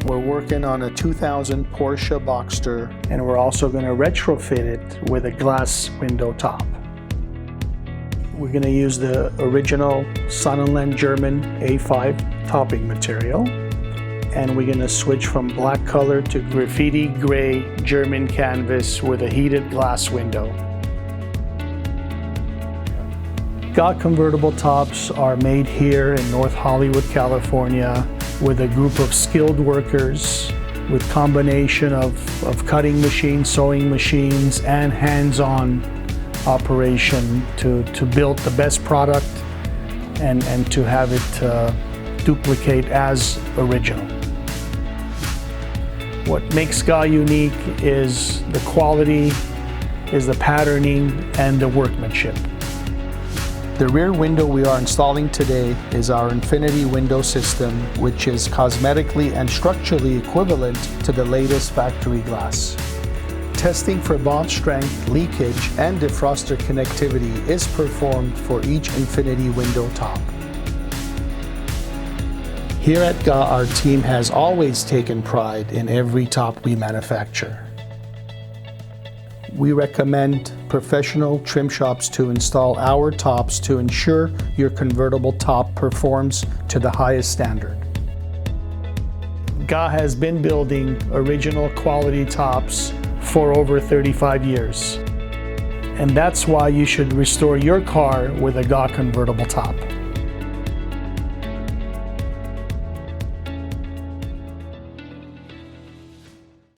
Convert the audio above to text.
We're working on a 2000 Porsche Boxster, and we're also going to retrofit it with a glass window top. We're going to use the original Sonnenland German A5 topping material, and we're going to switch from black color to graffiti gray German canvas with a heated glass window. GAHH convertible tops are made here in North Hollywood, California, with a group of skilled workers with combination of cutting machines, sewing machines, and hands-on operation to build the best product and to have it duplicate as original. What makes GAHH unique is the quality, is the patterning, and the workmanship. The rear window we are installing today is our Infinity window system, which is cosmetically and structurally equivalent to the latest factory glass. Testing for bond strength, leakage, and defroster connectivity is performed for each Infinity window top. Here at GAHH, our team has always taken pride in every top we manufacture. We recommend professional trim shops to install our tops to ensure your convertible top performs to the highest standard. GAHH has been building original quality tops for over 35 years. And that's why you should restore your car with a GAHH convertible top.